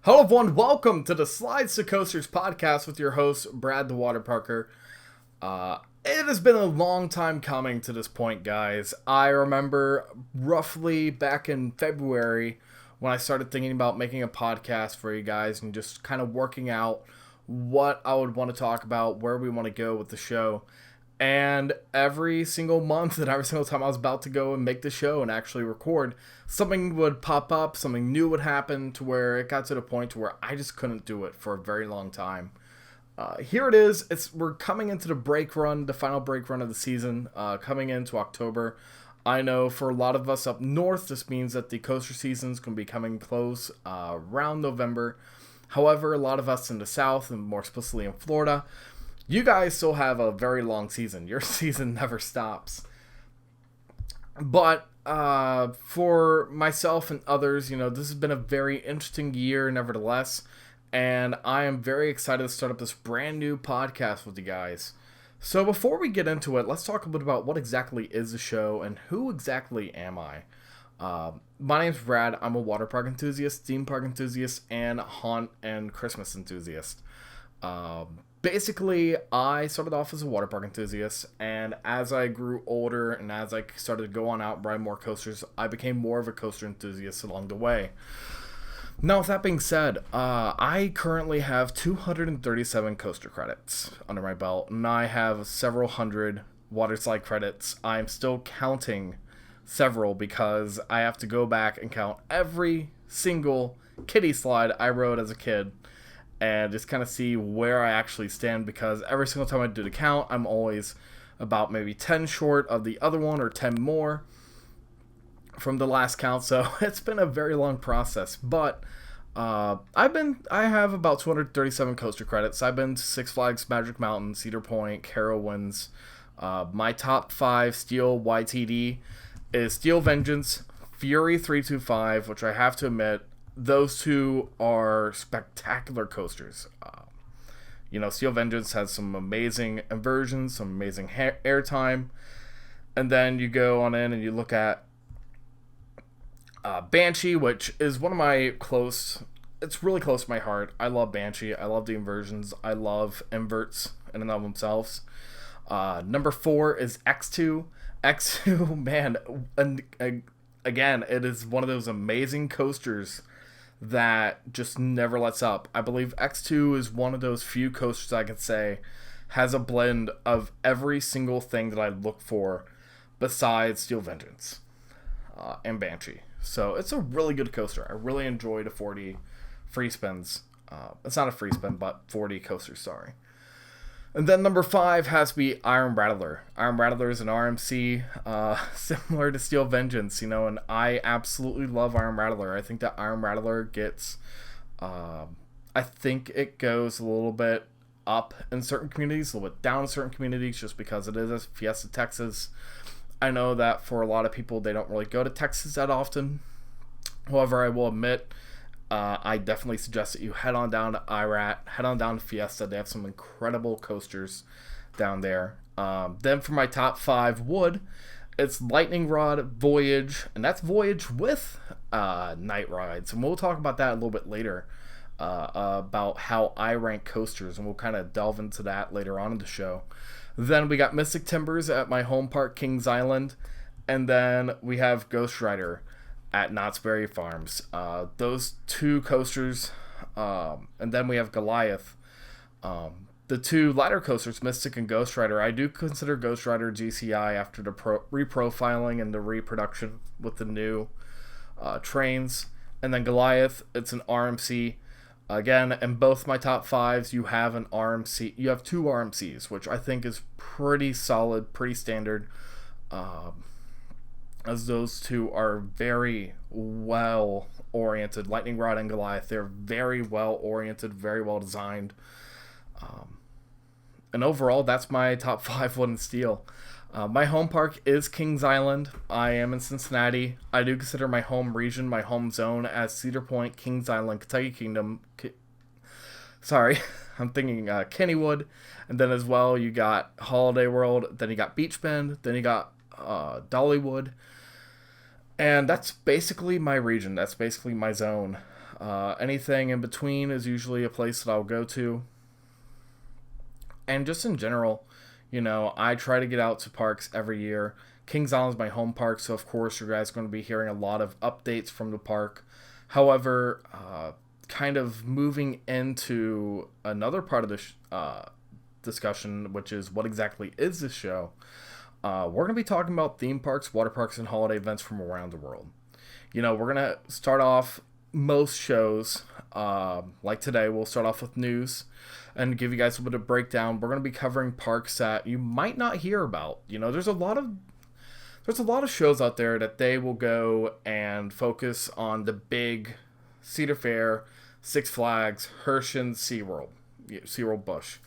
Hello everyone, welcome to the Slides to Coasters podcast with your host, Brad the Waterparker. It has been a long time coming to this point, guys. I remember roughly back in February when I started thinking about making a podcast for you guys and just kind of working out what I would want to talk about, where we want to go with the show. And every single month and every single time I was about to go and make the show and actually record, something would pop up, something new would happen to where it got to the point to where I just couldn't do it for a very long time. Here it is. We're coming into the break run, the final break run of the season, coming into October. I know for a lot of us up north, this means that the coaster season's going to be coming close around November. However, a lot of us in the south, and more explicitly in Florida, you guys still have a very long season. Your season never stops. But for myself and others, this has been a very interesting year nevertheless. And I am very excited to start up this brand new podcast with you guys. So before we get into it, let's talk a bit about what exactly is the show and who exactly am I. My name's Brad. I'm a water park enthusiast, theme park enthusiast, and haunt and Christmas enthusiast. Basically, I started off as a water park enthusiast, and as I grew older and as I started to go on out and ride more coasters, I became more of a coaster enthusiast along the way. Now, with that being said, I currently have 237 coaster credits under my belt, and I have several hundred water slide credits. I'm still counting several because I have to go back and count every single kiddie slide I rode as a kid and just kind of see where I actually stand, because every single time I do the count, I'm always about maybe 10 short of the other one or 10 more from the last count. So it's been a very long process, but I have about 237 coaster credits. I've been to Six Flags Magic Mountain, Cedar Point, Carowinds. My top 5 Steel YTD is Steel Vengeance, Fury 325, which I have to admit, those two are spectacular coasters. Steel Vengeance has some amazing inversions, some amazing airtime, and then you go on in and you look at Banshee, which is one of my it's really close to my heart. I love Banshee. I love the inversions. I love inverts in and of themselves. Number 4 is X2. X2, man, and again, it is one of those amazing coasters that just never lets up. I believe X2 is one of those few coasters I can say has a blend of every single thing that I look for besides Steel Vengeance and Banshee. So it's a really good coaster. I really enjoy the 40 free spins. It's not a free spin, but 40 coasters, sorry. And then number 5 has to be Iron Rattler. Iron Rattler is an RMC similar to Steel Vengeance, and I absolutely love Iron Rattler. I think that Iron Rattler gets, I think it goes a little bit up in certain communities, a little bit down in certain communities, just because it is a Fiesta Texas. I know that for a lot of people, they don't really go to Texas that often. However, I will admit, I definitely suggest that you head on down to IRAT, head on down to Fiesta. They have some incredible coasters down there. Then for my top 5 wood, it's Lightning Rod, Voyage, and that's Voyage with Night Rides. And we'll talk about that a little bit later, about how I rank coasters, and we'll kind of delve into that later on in the show. Then we got Mystic Timbers at my home park, Kings Island, and then we have Ghost Rider at Knott's Berry Farms. Those 2 coasters, and then we have Goliath. The 2 ladder coasters, Mystic and Ghost Rider, I do consider Ghost Rider GCI after the reprofiling and the reproduction with the new trains. And then Goliath, it's an RMC. Again, in both my top 5s, you have an RMC. You have 2 RMCs, which I think is pretty solid, pretty standard. As those 2 are very well oriented. Lightning Rod and Goliath, they're very well oriented, very well designed. And overall, that's my top 5 wood and steel. My home park is Kings Island. I am in Cincinnati. I do consider my home region, my home zone, as Cedar Point, Kings Island, Kentucky Kingdom. I'm thinking Kennywood. And then as well, you got Holiday World. Then you got Beach Bend. Then you got Dollywood. And that's basically my region. That's basically my zone. Anything in between is usually a place that I'll go to. And just in general, I try to get out to parks every year. Kings Island is my home park, so of course you guys are going to be hearing a lot of updates from the park. However, kind of moving into another part of this discussion, which is what exactly is this show, we're going to be talking about theme parks, water parks, and holiday events from around the world. We're going to start off most shows, like today, we'll start off with news and give you guys a bit of breakdown. We're going to be covering parks that you might not hear about. There's a lot of shows out there that they will go and focus on the big Cedar Fair, Six Flags, Hershey, SeaWorld Busch.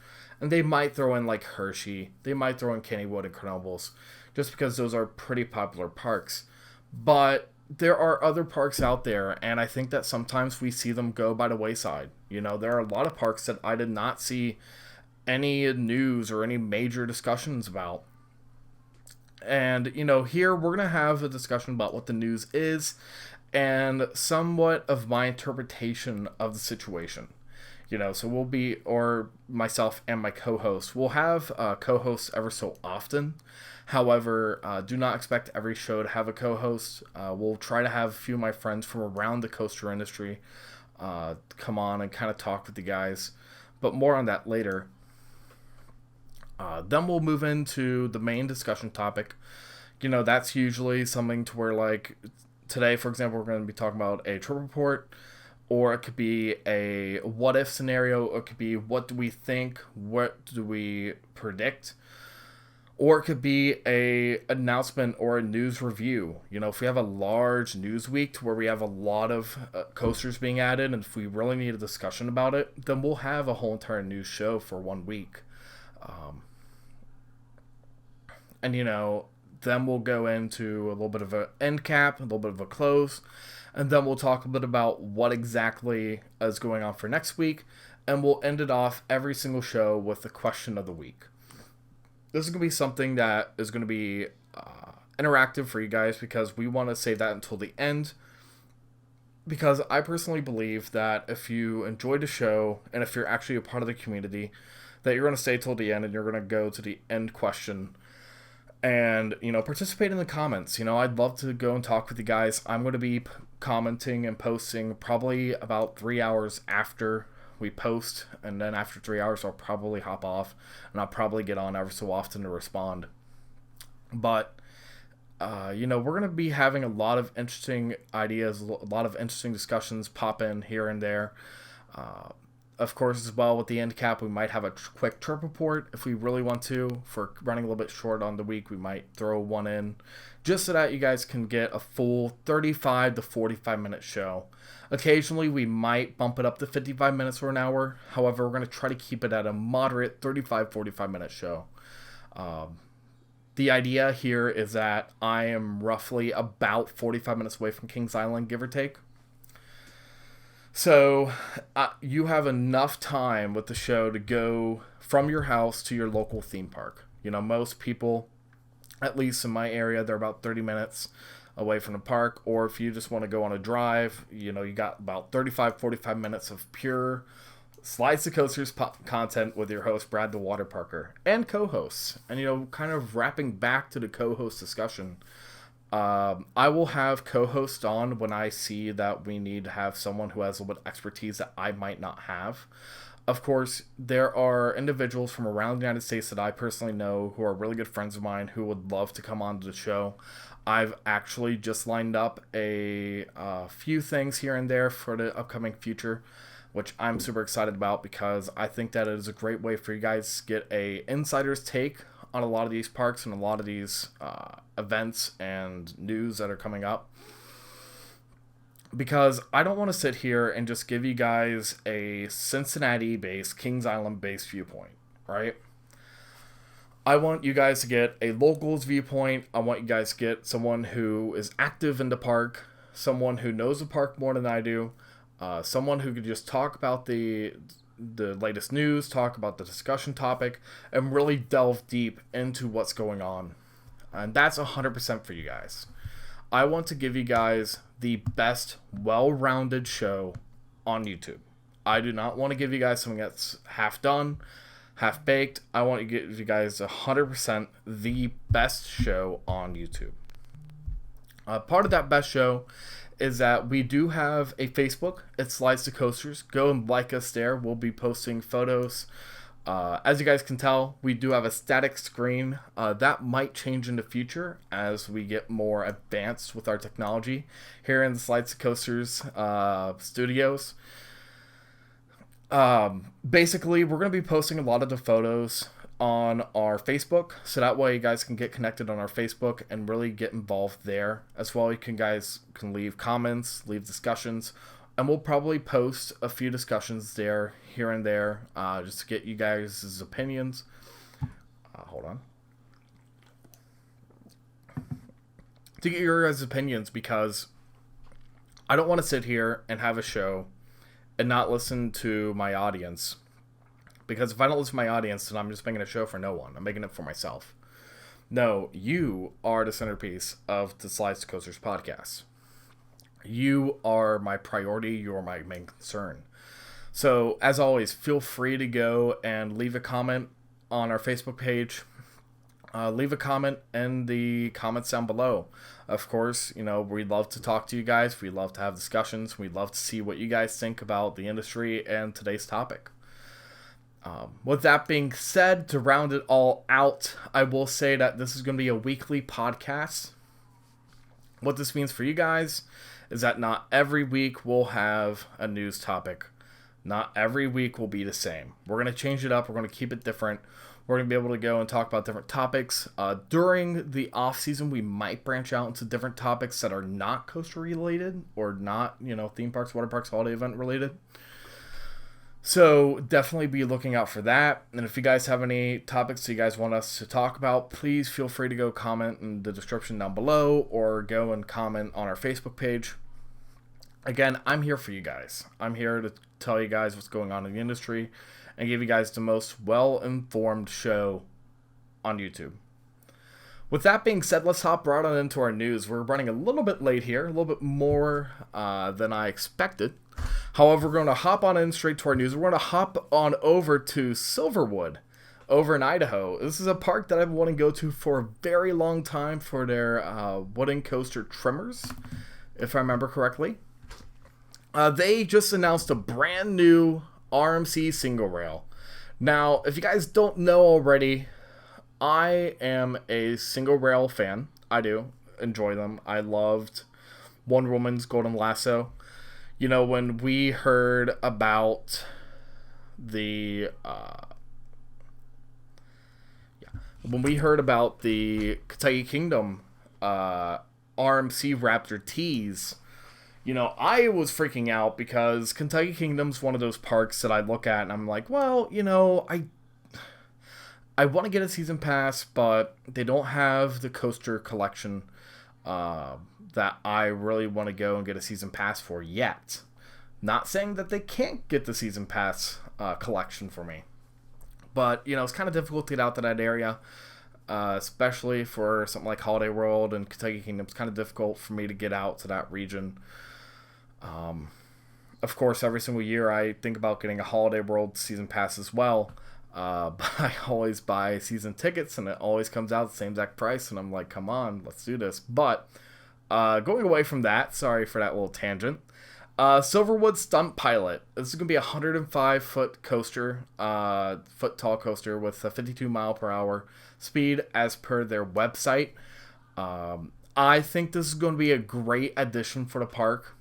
And they might throw in like Hershey, they might throw in Kennywood and Carnival's, just because those are pretty popular parks. But there are other parks out there, and I think that sometimes we see them go by the wayside. There are a lot of parks that I did not see any news or any major discussions about. And, here we're going to have a discussion about what the news is and somewhat of my interpretation of the situation. So we'll be, or myself and my co-host, we'll have co-hosts ever so often. However, do not expect every show to have a co-host. We'll try to have a few of my friends from around the coaster industry come on and kind of talk with the guys. But more on that later. Then we'll move into the main discussion topic. That's usually something to where, like, today, for example, we're going to be talking about a trip report, or it could be a what-if scenario, or it could be what do we think, what do we predict, or it could be a announcement or a news review. If we have a large news week to where we have a lot of coasters being added, and if we really need a discussion about it, then we'll have a whole entire news show for 1 week. And then we'll go into a little bit of an end cap, a little bit of a close, and then we'll talk a bit about what exactly is going on for next week, and we'll end it off every single show with the question of the week. This is going to be something that is going to be interactive for you guys, because we want to save that until the end, because I personally believe that if you enjoyed the show, and if you're actually a part of the community, that you're going to stay till the end, and you're going to go to the end question and, participate in the comments. I'd love to go and talk with you guys. I'm going to be commenting and posting probably about 3 hours after we post, and then after 3 hours I'll probably hop off, and I'll probably get on ever so often to respond. But, we're going to be having a lot of interesting ideas, a lot of interesting discussions pop in here and there. Of course, as well, with the end cap, we might have a quick trip report if we really want to. If we're running a little bit short on the week, we might throw one in, just so that you guys can get a full 35 to 45 minute show. Occasionally, we might bump it up to 55 minutes or an hour. However, we're going to try to keep it at a moderate 35-45 minute show. The idea here is that I am roughly about 45 minutes away from Kings Island, give or take. So, you have enough time with the show to go from your house to your local theme park. Most people, at least in my area, they're about 30 minutes away from the park. Or if you just want to go on a drive, you got about 35-45 minutes of pure Slides to Coasters content with your host, Brad the Waterparker, and co-hosts. And, kind of wrapping back to the co-host discussion, I will have co-hosts on when I see that we need to have someone who has a little bit of expertise that I might not have. Of course, there are individuals from around the United States that I personally know who are really good friends of mine who would love to come on to the show. I've actually just lined up a few things here and there for the upcoming future, which I'm super excited about, because I think that it is a great way for you guys to get a insider's take on a lot of these parks and a lot of these events and news that are coming up. Because I don't want to sit here and just give you guys a Cincinnati-based, Kings Island-based viewpoint, right? I want you guys to get a locals viewpoint. I want you guys to get someone who is active in the park, someone who knows the park more than I do, someone who could just talk about the latest news, talk about the discussion topic, and really delve deep into what's going on. And that's 100% for you guys. I want to give you guys the best, well-rounded show on YouTube. I do not want to give you guys something that's half done, half baked. I want to give you guys 100% the best show on YouTube. Part of that best show is that we do have a Facebook. It's Slides to Coasters. Go and like us there. We'll be posting photos. As you guys can tell, we do have a static screen. That might change in the future as we get more advanced with our technology here in the Slides to Coasters studios. Basically, we're going to be posting a lot of the photos on our Facebook, so that way you guys can get connected on our Facebook and really get involved there as well. Guys can leave comments, leave discussions, and we'll probably post a few discussions there, here and there, just to get you guys' opinions. Hold on. To get your guys' opinions, because I don't want to sit here and have a show and not listen to my audience. Because if I don't listen to my audience, then I'm just making a show for no one. I'm making it for myself. No, you are the centerpiece of the Slides to Coasters podcast. You are my priority. You are my main concern. So, as always, feel free to go and leave a comment on our Facebook page. Leave a comment in the comments down below. Of course, we'd love to talk to you guys. We'd love to have discussions. We'd love to see what you guys think about the industry and today's topic. With that being said, to round it all out, I will say that this is going to be a weekly podcast. What this means for you guys is that not every week we'll have a news topic. Not every week will be the same. We're going to change it up. We're going to keep it different. We're going to be able to go and talk about different topics. During the off season, we might branch out into different topics that are not coaster related or not, theme parks, water parks, holiday event related. So definitely be looking out for that. And if you guys have any topics that you guys want us to talk about, please feel free to go comment in the description down below or go and comment on our Facebook page. Again, I'm here for you guys. I'm here to tell you guys what's going on in the industry and give you guys the most well-informed show on YouTube. With that being said, let's hop right on into our news. We're running a little bit late here, a little bit more than I expected. However, we're going to hop on in straight to our news. We're going to hop on over to Silverwood over in Idaho. This is a park that I've been wanting to go to for a very long time for their wooden coaster trimmers, if I remember correctly. They just announced a brand new RMC single rail. Now, if you guys don't know already, I am a single rail fan. I do enjoy them. I loved Wonder Woman's Golden Lasso. When we heard about the Kentucky Kingdom RMC Raptor tease, I was freaking out because Kentucky Kingdom's one of those parks that I look at and I'm like, well, I want to get a season pass, but they don't have the coaster collection that I really want to go and get a season pass for yet. Not saying that they can't get the season pass collection for me, but it's kind of difficult to get out to that area, especially for something like Holiday World and Kentucky Kingdom. It's kind of difficult for me to get out to that region. Of course, every single year I think about getting a Holiday World season pass as well. But I always buy season tickets and it always comes out the same exact price. And I'm like, come on, let's do this. But going away from that, sorry for that little tangent. Silverwood Stunt Pilot. This is going to be a 105-foot coaster, foot tall coaster with a 52 mile per hour speed as per their website. I think this is going to be a great addition for the park.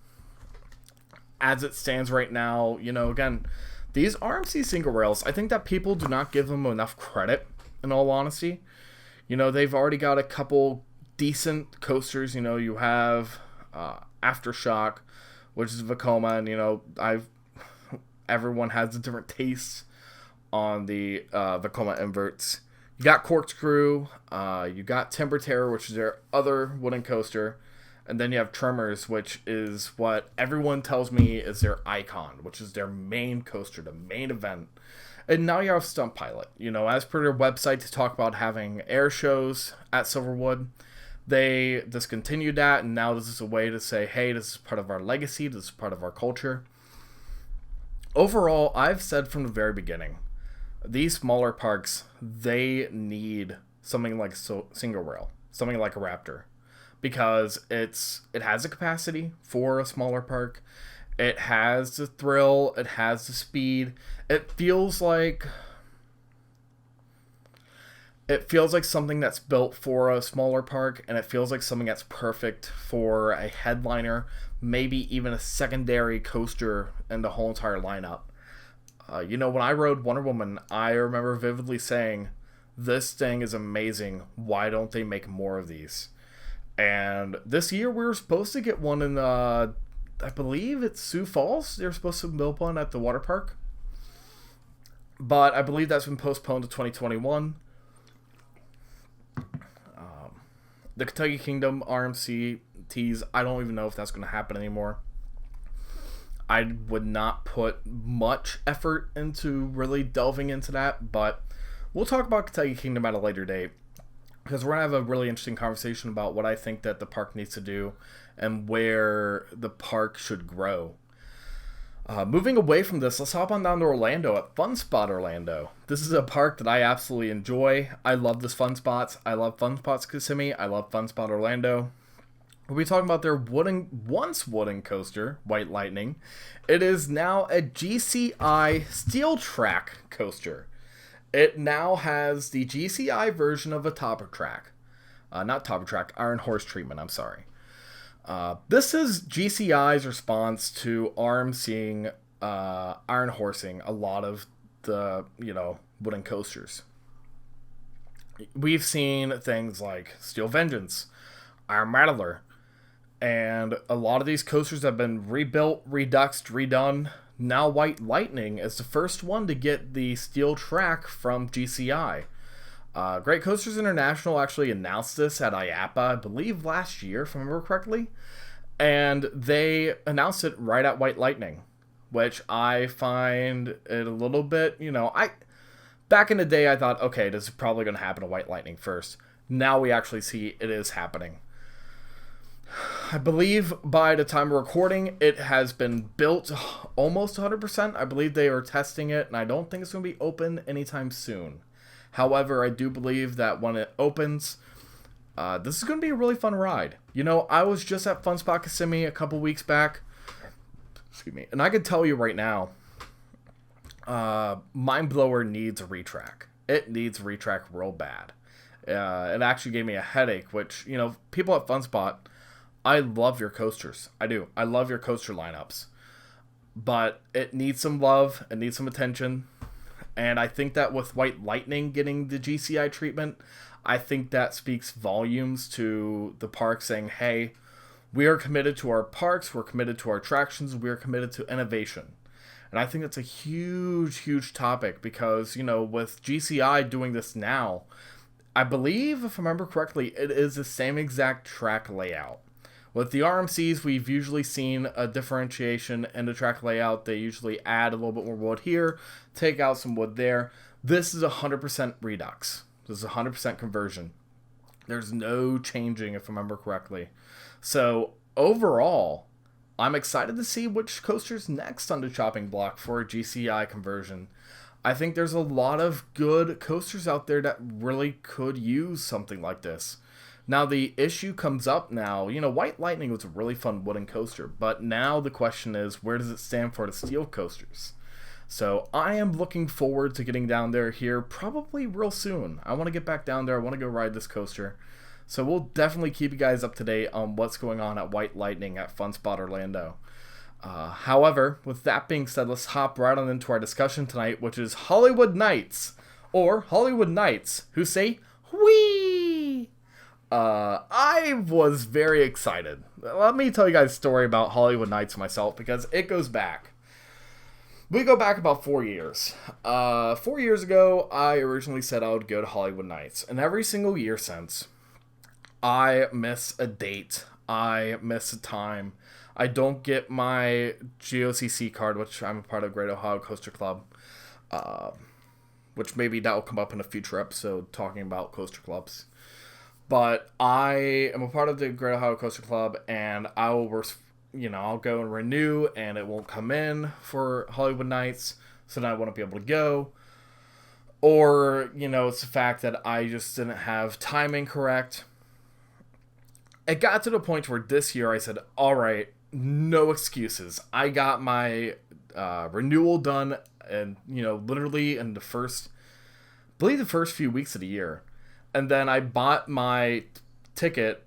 As it stands right now, again, these RMC single rails, I think that people do not give them enough credit, in all honesty. They've already got a couple decent coasters. You have Aftershock, which is Vekoma, and, everyone has a different taste on the Vekoma inverts. You got Corkscrew, you got Timber Terror, which is their other wooden coaster, and then you have Tremors, which is what everyone tells me is their icon, which is their main coaster, the main event. And now you have Stunt Pilot. As per their website, to talk about having air shows at Silverwood, they discontinued that, and now this is a way to say, hey, this is part of our legacy, this is part of our culture. Overall, I've said from the very beginning, these smaller parks, they need something like single rail, something like a Raptor, because it has the capacity for a smaller park. It has the thrill, it has the speed. It feels like something that's built for a smaller park, and it feels like something that's perfect for a headliner, maybe even a secondary coaster in the whole entire lineup. When I rode Wonder Woman, I remember vividly saying, this thing is amazing. Why don't they make more of these? And this year we were supposed to get one in, I believe it's Sioux Falls. They were supposed to build one at the water park. But I believe that's been postponed to 2021. The Kentucky Kingdom RMC tease, I don't even know if that's going to happen anymore. I would not put much effort into really delving into that, but we'll talk about Kentucky Kingdom at a later date, because we're going to have a really interesting conversation about what I think that the park needs to do and where the park should grow. Moving away from this, let's hop on down to Orlando at Fun Spot Orlando. This is a park that I absolutely enjoy. I love this Fun Spots. I love Fun Spots Kissimmee. I love Fun Spot Orlando. We'll be talking about their once wooden coaster, White Lightning. It is now a GCI steel track coaster. It now has the GCI version of a topper track. Not topper track, Iron Horse treatment, I'm sorry. This is GCI's response to RMCing, Iron Horsing a lot of the, wooden coasters. We've seen things like Steel Vengeance, Iron Rattler, and a lot of these coasters have been rebuilt, reduxed, redone. Now White Lightning is the first one to get the steel track from GCI. Great Coasters International actually announced this at IAAPA, I believe last year, if I remember correctly. And they announced it right at White Lightning, which I find it a little bit, back in the day I thought, okay, this is probably going to happen at White Lightning first. Now we actually see it is happening. I believe by the time of recording, it has been built almost 100%. I believe they are testing it, and I don't think it's going to be open anytime soon. However, I do believe that when it opens, this is going to be a really fun ride. I was just at Fun Spot Kissimmee a couple weeks back. Excuse me. And I can tell you right now, Mind Blower needs a retrack. It needs a retrack real bad. It actually gave me a headache, which, people at Fun Spot, I love your coasters. I do. I love your coaster lineups. But it needs some love. It needs some attention. And I think that with White Lightning getting the GCI treatment, I think that speaks volumes to the park saying, hey, we are committed to our parks, we're committed to our attractions, we are committed to innovation. And I think that's a huge, huge topic because, with GCI doing this now, I believe, if I remember correctly, it is the same exact track layout. With the RMCs, we've usually seen a differentiation in the track layout. They usually add a little bit more wood here, take out some wood there. This is 100% redux. This is 100% conversion. There's no changing, if I remember correctly. So, overall, I'm excited to see which coaster's next on the chopping block for a GCI conversion. I think there's a lot of good coasters out there that really could use something like this. Now, the issue comes up now, White Lightning was a really fun wooden coaster, but now the question is, where does it stand for the steel coasters? So, I am looking forward to getting down there here probably real soon. I want to get back down there. I want to go ride this coaster. So, we'll definitely keep you guys up to date on what's going on at White Lightning at Fun Spot Orlando. However, with that being said, let's hop right on into our discussion tonight, which is Holiwood Nights, or Holiwood Nights, who say, whee! I was very excited. Let me tell you guys a story about Holiwood Nights myself, because it goes back. We go back about 4 years. 4 years ago, I originally said I would go to Holiwood Nights, and every single year since, I miss a date. I miss a time. I don't get my GOCC card, which I'm a part of Great Ohio Coaster Club, which maybe that will come up in a future episode talking about coaster clubs. But I am a part of the Great Ohio Coaster Club, and I will I'll go and renew and it won't come in for Holiwood Nights, so then I wouldn't be able to go. Or, it's the fact that I just didn't have timing correct. It got to the point where this year I said, all right, no excuses. I got my renewal done, and, literally in the first few weeks of the year. And then I bought my ticket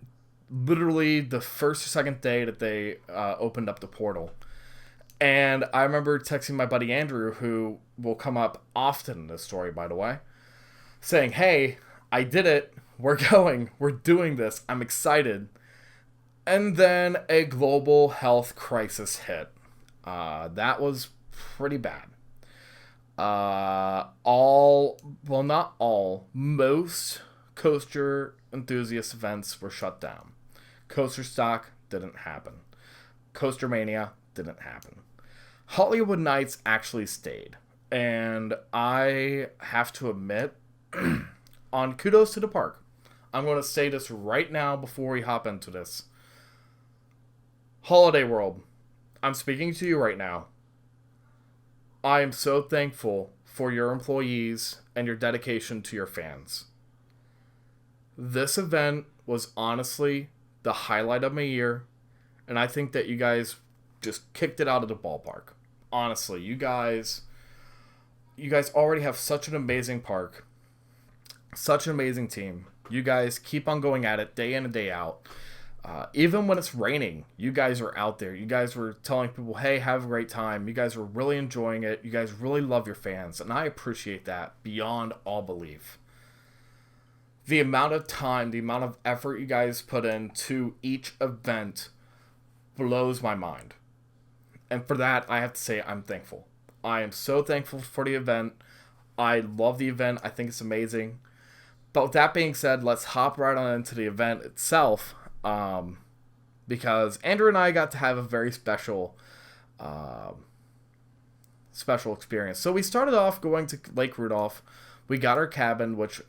literally the first or second day that they opened up the portal. And I remember texting my buddy Andrew, who will come up often in this story, by the way, saying, hey, I did it. We're going. We're doing this. I'm excited. And then a global health crisis hit. That was pretty bad. Not all, most coaster enthusiast events were shut down. Coaster Stock didn't happen. Coaster Mania didn't happen. Holiwood Nights actually stayed. And I have to admit, on kudos to the park, I'm going to say this right now before we hop into this. Holiday World, I'm speaking to you right now. I am so thankful for your employees and your dedication to your fans. This event was honestly the highlight of my year, and I think that you guys just kicked it out of the ballpark. Honestly, you guys already have such an amazing park, such an amazing team. You guys keep on going at it day in and day out. Even when it's raining, you guys are out there. You guys were telling people, hey, have a great time. You guys were really enjoying it. You guys really love your fans, and I appreciate that beyond all belief. The amount of time, the amount of effort you guys put into each event blows my mind. And for that, I have to say I'm thankful. I am so thankful for the event. I love the event. I think it's amazing. But with that being said, let's hop right on into the event itself. Because Andrew and I got to have a very special experience. So we started off going to Lake Rudolph. We got our cabin, with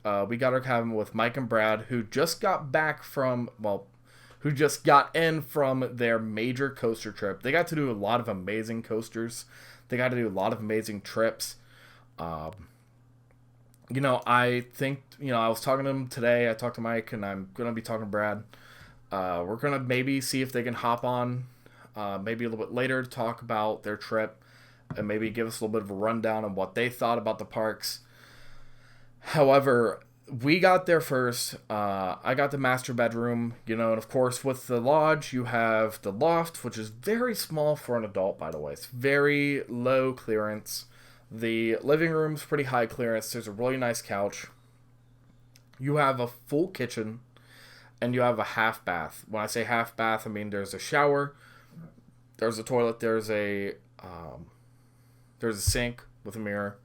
Mike and Brad, who just got in from their major coaster trip. They got to do a lot of amazing coasters. They got to do a lot of amazing trips. I think, I was talking to them today. I talked to Mike, and I'm going to be talking to Brad. We're going to maybe see if they can hop on maybe a little bit later to talk about their trip and maybe give us a little bit of a rundown on what they thought about the parks. However, we got there first. I got the master bedroom, and of course with the lodge, you have the loft, which is very small for an adult, by the way. It's very low clearance. The living room's pretty high clearance. There's a really nice couch. You have a full kitchen, and you have a half bath. When I say half bath, I mean there's a shower, there's a toilet, there's a sink with a mirror,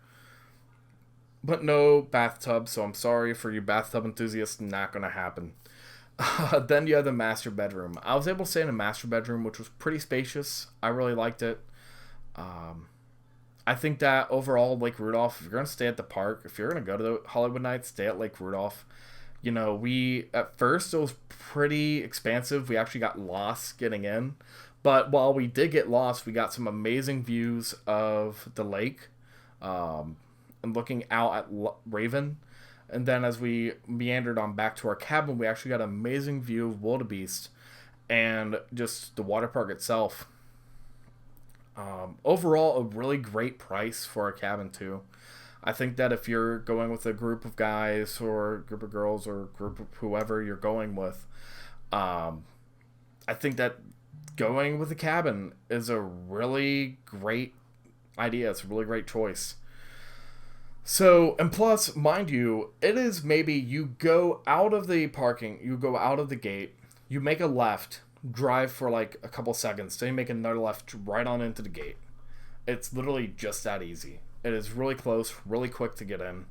but no bathtub. So I'm sorry for you bathtub enthusiasts, not gonna happen. Then you have the master bedroom. I was able to stay in a master bedroom, which was pretty spacious. I really liked it. I think that overall, Lake Rudolph, if you're gonna stay at the park, if you're gonna go to the Holiwood Nights, stay at Lake Rudolph. At first it was pretty expansive. We actually got lost getting in. But while we did get lost, we got some amazing views of the lake and looking out at Raven. And then as we meandered on back to our cabin, we actually got an amazing view of Wildebeest and just the water park itself. Overall, a really great price for a cabin too. I think that if you're going with a group of guys or a group of girls or a group of whoever you're going with, I think that going with a cabin is a really great idea. It's a really great choice. So, and plus, mind you, it is maybe you go out of the parking, you go out of the gate, you make a left, drive for like a couple seconds, then you make another left right on into the gate. It's literally just that easy. It is really close, really quick to get in.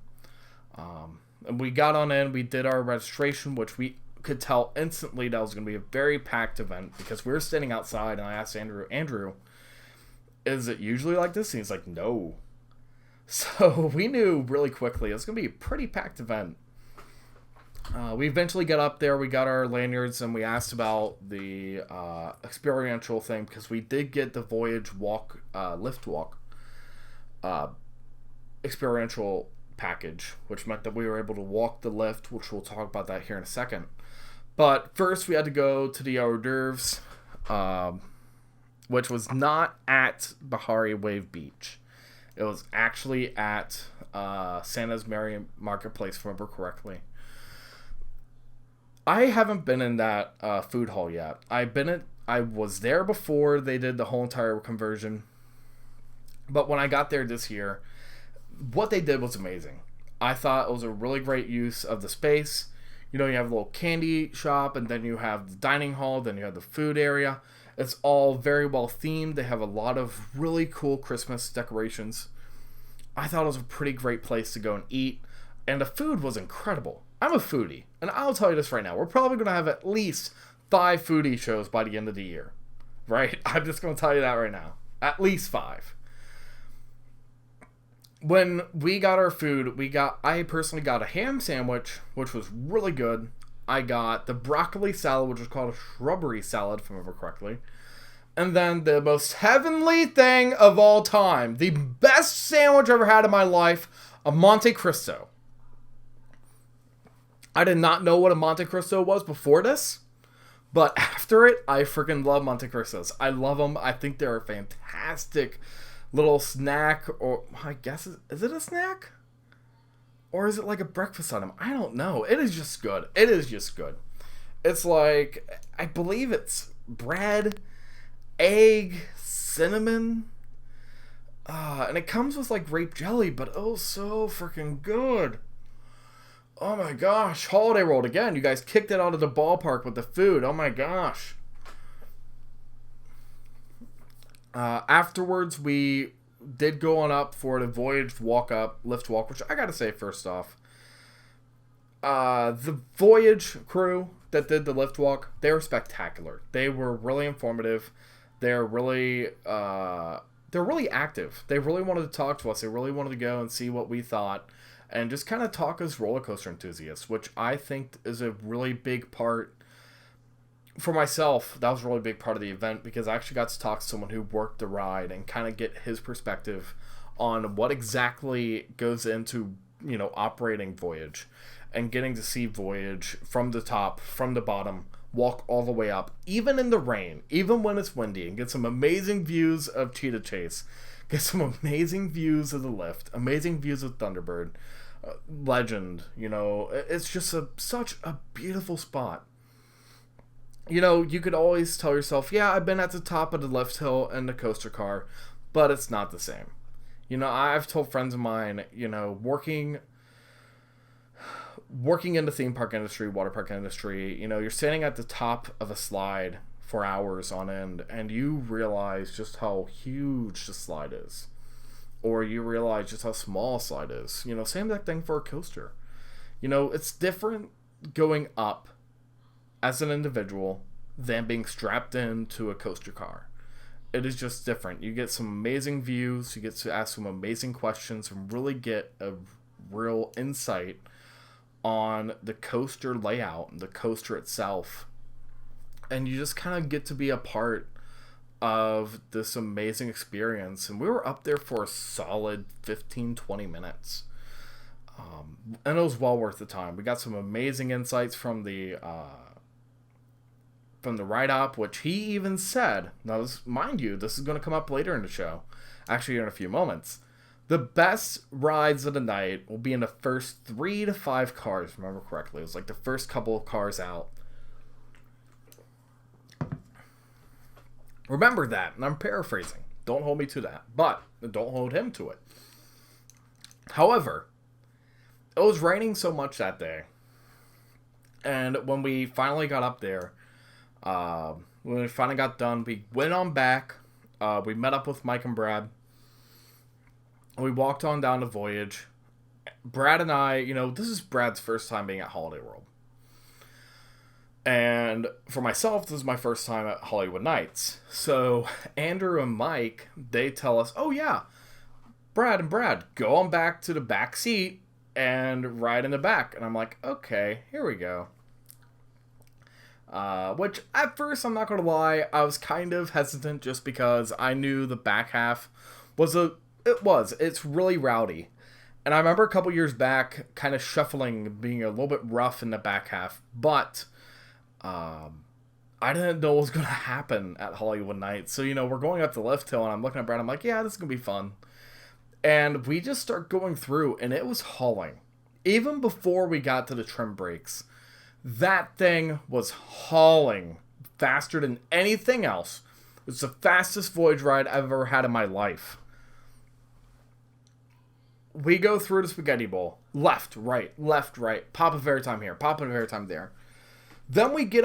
And we got on in, we did our registration, which we could tell instantly that was going to be a very packed event because we were standing outside, and I asked Andrew, is it usually like this? And he's like, no. So we knew really quickly it was going to be a pretty packed event. We eventually got up there. We got our lanyards, and we asked about the experiential thing because we did get the Voyage walk, lift walk, uh, experiential package, which meant that we were able to walk the lift, which we'll talk about that here in a second. But first, we had to go to the hors d'oeuvres, which was not at Bahari Wave Beach. It was actually at Santa's Merry Marketplace, if I remember correctly. I haven't been in that food hall yet. I was there before they did the whole entire conversion. But when I got there this year, what they did was amazing. I thought it was a really great use of the space. You know, you have a little candy shop, and then you have the dining hall, then you have the food area. It's all very well themed. They have a lot of really cool Christmas decorations. I thought it was a pretty great place to go and eat, and the food was incredible. I'm a foodie, and I'll tell you this right now. We're probably going to have at least 5 foodie shows by the end of the year. Right? I'm just going to tell you that right now. At least 5. When we got our food, I personally got a ham sandwich, which was really good. I got the broccoli salad, which was called a shrubbery salad, if I remember correctly. And then the most heavenly thing of all time, the best sandwich I ever had in my life, a Monte Cristo. I did not know what a Monte Cristo was before this, but after it, I freaking love Monte Cristos. I love them. I think they're a fantastic little snack, or I guess, is it a snack? Or is it like a breakfast item? I don't know. It is just good. It is just good. It's like, I believe it's bread, egg, cinnamon, and it comes with like grape jelly, but oh, so freaking good. Oh my gosh, Holiday World again. You guys kicked it out of the ballpark with the food. Oh my gosh. Afterwards, we did go on up for the Voyage lift walk, which I gotta say first off, the Voyage crew that did the lift walk, they were spectacular. They were really informative. They're really active. They really wanted to talk to us. They really wanted to go and see what we thought, and just kind of talk as roller coaster enthusiasts, which I think is a really big part. For myself, that was a really big part of the event, because I actually got to talk to someone who worked the ride and kind of get his perspective on what exactly goes into, you know, operating Voyage and getting to see Voyage from the top, from the bottom, walk all the way up, even in the rain, even when it's windy, and get some amazing views of Cheetah Chase, get some amazing views of the lift, amazing views of Thunderbird, Legend. You know, it's just such a beautiful spot. You know, you could always tell yourself, yeah, I've been at the top of the lift hill in the coaster car, but it's not the same. You know, I've told friends of mine, you know, working in the theme park industry, water park industry, you know, you're standing at the top of a slide for hours on end, and you realize just how huge the slide is. Or you realize just how small a slide is. You know, same exact thing for a coaster. You know, it's different going up as an individual than being strapped into a coaster car. It is just different. You get some amazing views, you get to ask some amazing questions, and really get a real insight on the coaster layout and the coaster itself. And you just kind of get to be a part of this amazing experience. And we were up there for a solid 15-20 minutes. And it was well worth the time. We got some amazing insights from the write-up, which he even said, now this, mind you, this is going to come up later in the show, actually in a few moments, the best rides of the night will be in the first 3 to 5 cars, if I remember correctly. It was like the first couple of cars out. Remember that, and I'm paraphrasing. Don't hold me to that, but don't hold him to it. However, it was raining so much that day, and when we finally got up there, when we finally got done, we went on back, we met up with Mike and Brad, and we walked on down to Voyage. Brad and I, you know, this is Brad's first time being at Holiday World. And for myself, this is my first time at Holiwood Nights. So Andrew and Mike, they tell us, oh yeah, Brad, go on back to the back seat and ride in the back. And I'm like, okay, here we go. Which, at first, I'm not going to lie, I was kind of hesitant just because I knew the back half it's really rowdy. And I remember a couple years back kind of shuffling, being a little bit rough in the back half. But I didn't know what was going to happen at Holiwood Nights. So, we're going up the lift hill, and I'm looking at Brad, I'm like, yeah, this is going to be fun. And we just start going through, and it was hauling. Even before we got to the trim brakes, that thing was hauling faster than anything else. It's the fastest Voyage ride I've ever had in my life. We go through the spaghetti bowl. Left, right, pop a fairy time here, pop a fairy time there. Then we go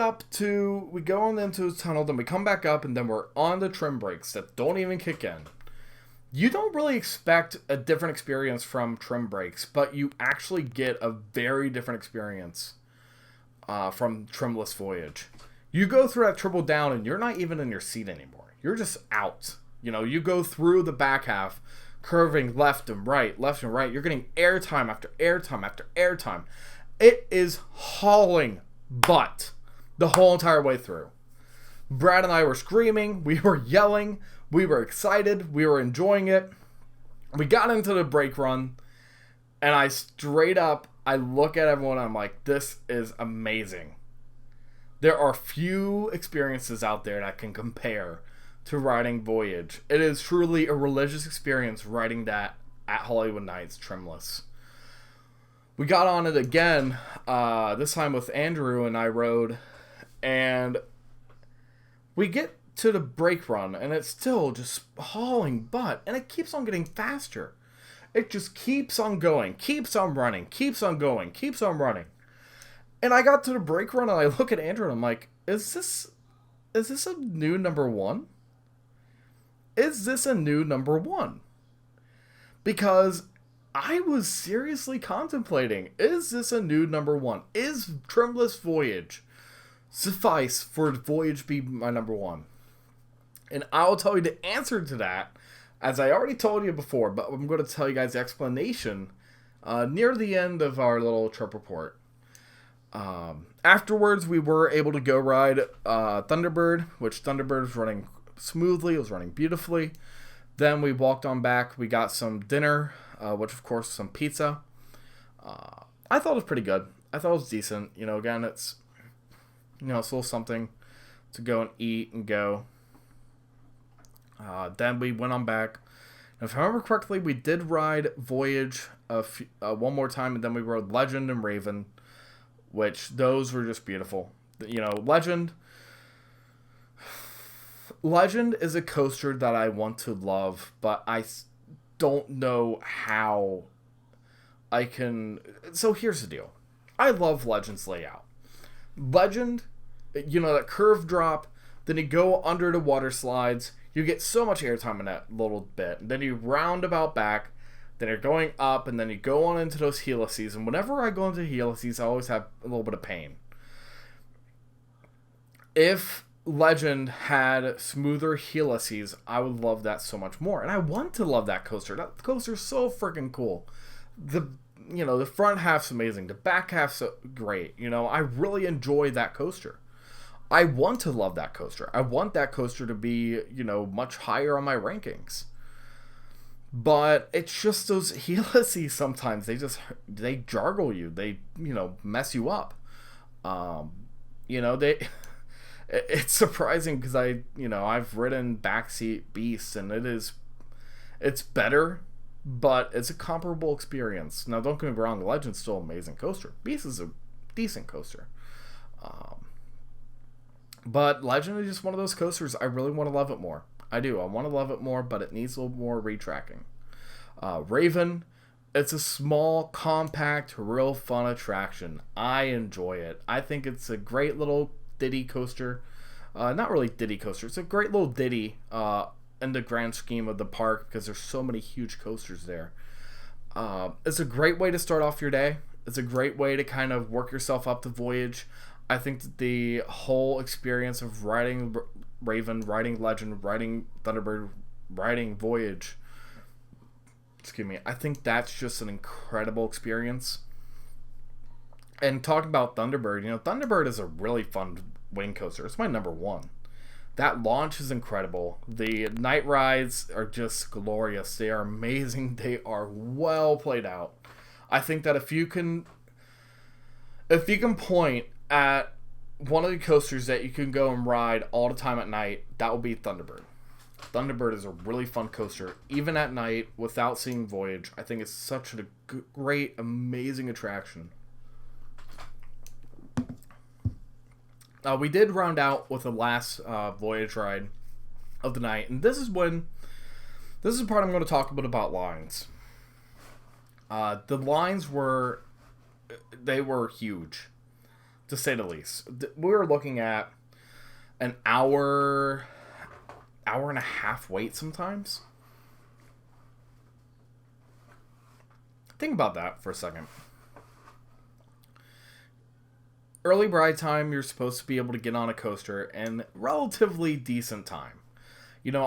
on into the tunnel, then we come back up, and then we're on the trim brakes that don't even kick in. You don't really expect a different experience from trim brakes, but you actually get a very different experience from trimless Voyage. You go through that triple down, and you're not even in your seat anymore. You're just out. You go through the back half, curving left and right. You're getting airtime after airtime after airtime. It is hauling butt the whole entire way through. Brad and I were screaming. We were yelling. We were excited. We were enjoying it. We got into the brake run, and I look at everyone, and I'm like, this is amazing. There are few experiences out there that can compare to riding Voyage. It is truly a religious experience riding that at Holiwood Nights trimless. We got on it again, this time with Andrew, and I rode, and we get to the brake run, and it's still just hauling butt, and it keeps on getting faster. It just keeps on going, keeps on running, keeps on going, keeps on running. And I got to the brake run, and I look at Andrew, and I'm like, is this a new number one? Is this a new number one? Because I was seriously contemplating, is this a new number one? Is trimless Voyage suffice for Voyage be my number one? And I'll tell you the answer to that, as I already told you before, but I'm going to tell you guys the explanation near the end of our little trip report. Afterwards, we were able to go ride Thunderbird, which Thunderbird was running smoothly. It was running beautifully. Then we walked on back. We got some dinner, which of course was some pizza. I thought it was pretty good. I thought it was decent. Again, it's it's a little something to go and eat and go. Then we went on back. And if I remember correctly, we did ride Voyage one more time, and then we rode Legend and Raven, which those were just beautiful. Legend is a coaster that I want to love, but I don't know how I can. So here's the deal. I love Legend's layout. Legend, that curve drop, then you go under the water slides. You get so much airtime in that little bit. And then you round about back. Then you're going up, and then you go on into those helices. And whenever I go into helices, I always have a little bit of pain. If Legend had smoother helices, I would love that so much more. And I want to love that coaster. That coaster's so freaking cool. The front half's amazing. The back half's great. I really enjoy that coaster. I want to love that coaster. I want that coaster to be, much higher on my rankings. But it's just those helices sometimes. They jargle you. They, mess you up. It's surprising because I've ridden Backseat Beast, and it's better, but it's a comparable experience. Now, don't get me wrong, Legend's still an amazing coaster. Beast is a decent coaster. But Legend is just one of those coasters I really want to love it more. I do. I want to love it more, but it needs a little more retracking. Raven, it's a small, compact, real fun attraction. I enjoy it. I think it's a great little ditty coaster. Not really ditty coaster. It's a great little ditty in the grand scheme of the park because there's so many huge coasters there. It's a great way to start off your day. It's a great way to kind of work yourself up to Voyage. I think that the whole experience of riding Raven, riding Legend, riding Thunderbird, riding Voyage, Excuse me. I think that's just an incredible experience. And talking about Thunderbird, Thunderbird is a really fun wing coaster. It's my number one. That launch is incredible. The night rides are just glorious. They are amazing. They are well played out. I think that if you can point at one of the coasters that you can go and ride all the time at night, that will be Thunderbird. Thunderbird is a really fun coaster, even at night, without seeing Voyage. I think it's such a great, amazing attraction. We did round out with the last Voyage ride of the night, and this is the part I'm going to talk about lines. The lines were huge, to say the least. We were looking at an hour and a half wait sometimes. Think about that for a second. Early ride time, you're supposed to be able to get on a coaster in relatively decent time.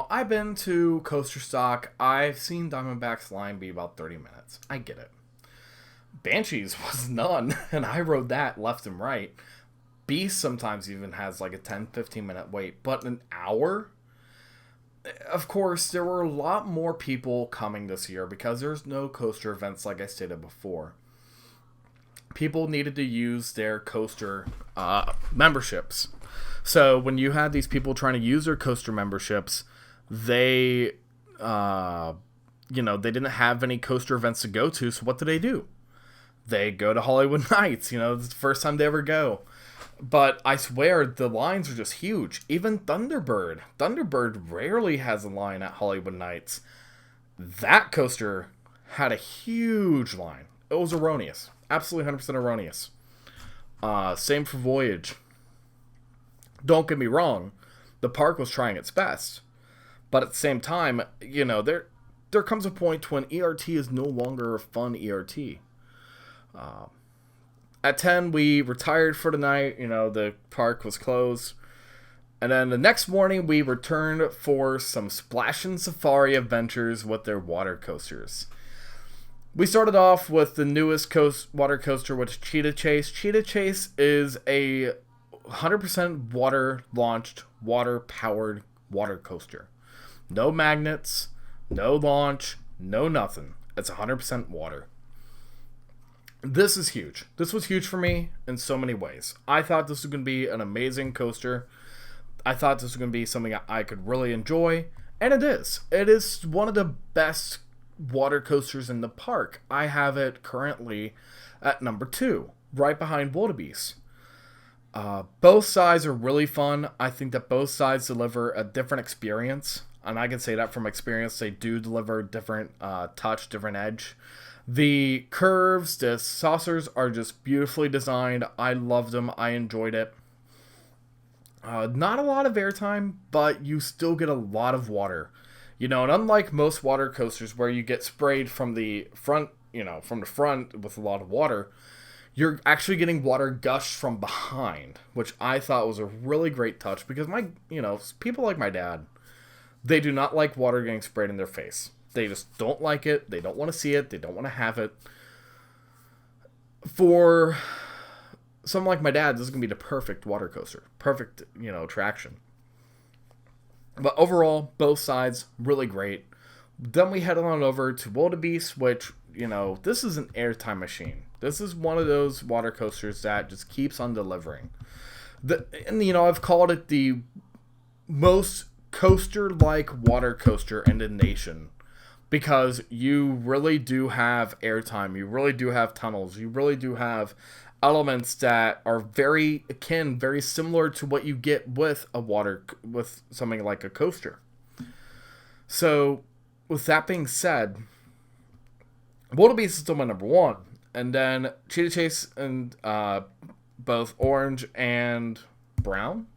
I've been to Coaster Stock. I've seen Diamondback's line be about 30 minutes. I get it. Banshees was none, and I rode that left and right. Beast sometimes even has like a 10-15 minute wait, but an hour? Of course, there were a lot more people coming this year because there's no coaster events like I stated before. People needed to use their coaster memberships. So when you had these people trying to use their coaster memberships, they didn't have any coaster events to go to, so what do? They go to Holiwood Nights. It's the first time they ever go. But I swear, the lines are just huge. Even Thunderbird rarely has a line at Holiwood Nights. That coaster had a huge line. It was erroneous. Absolutely 100% erroneous. Same for Voyage. Don't get me wrong. The park was trying its best. But at the same time, there comes a point when ERT is no longer a fun ERT. At 10, we retired for the night. The park was closed. And then the next morning, we returned for some Splashin' Safari adventures with their water coasters. We started off with the newest water coaster, which is Cheetah Chase. Cheetah Chase is a 100% water-launched, water-powered water coaster. No magnets, no launch, no nothing. It's 100% water. This is huge. This was huge for me in so many ways. I thought this was going to be an amazing coaster. I thought this was going to be something I could really enjoy. And it is. It is one of the best water coasters in the park. I have it currently at number 2, right behind Wildebeest. Both sides are really fun. I think that both sides deliver a different experience. And I can say that from experience. They do deliver different touch, different edge. The curves, the saucers are just beautifully designed. I loved them. I enjoyed it. Not a lot of airtime, but you still get a lot of water. And unlike most water coasters where you get sprayed from the front, with a lot of water, you're actually getting water gushed from behind, which I thought was a really great touch because people like my dad, they do not like water getting sprayed in their face. They just don't like it. They don't want to see it. They don't want to have it. For someone like my dad, this is going to be the perfect water coaster. Perfect, attraction. But overall, both sides, really great. Then we head on over to Wildebeest, which, this is an airtime machine. This is one of those water coasters that just keeps on delivering. I've called it the most coaster-like water coaster in the nation. Because you really do have airtime, you really do have tunnels, you really do have elements that are very similar to what you get with with something like a coaster. So, with that being said, Wildebeest is still my number 1. And then Cheetah Chase and both orange and brown.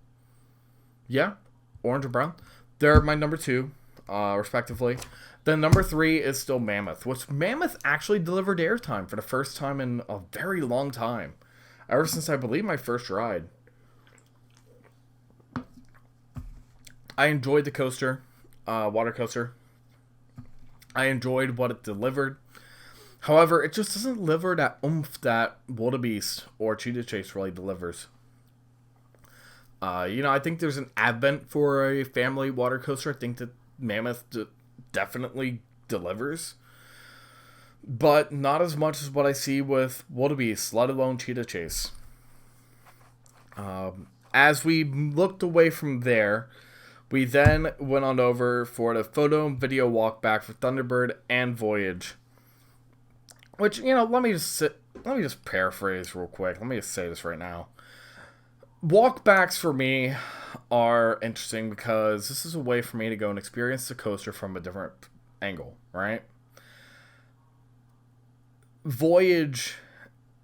Yeah, orange and brown. They're my number 2, respectively. Then number 3 is still Mammoth, which Mammoth actually delivered airtime for the first time in a very long time. Ever since, I believe, my first ride. I enjoyed the coaster, water coaster. I enjoyed what it delivered. However, it just doesn't deliver that oomph that Wildebeest or Cheetah Chase really delivers. I think there's an advent for a family water coaster. I think that Mammoth definitely delivers, but not as much as what I see with Wildebeest, let alone Cheetah Chase. As we looked away from there, we then went on over for the photo and video walk back for Thunderbird and Voyage. Which, let me just paraphrase real quick. Let me just say this right now. Walkbacks for me are interesting because this is a way for me to go and experience the coaster from a different angle, right? Voyage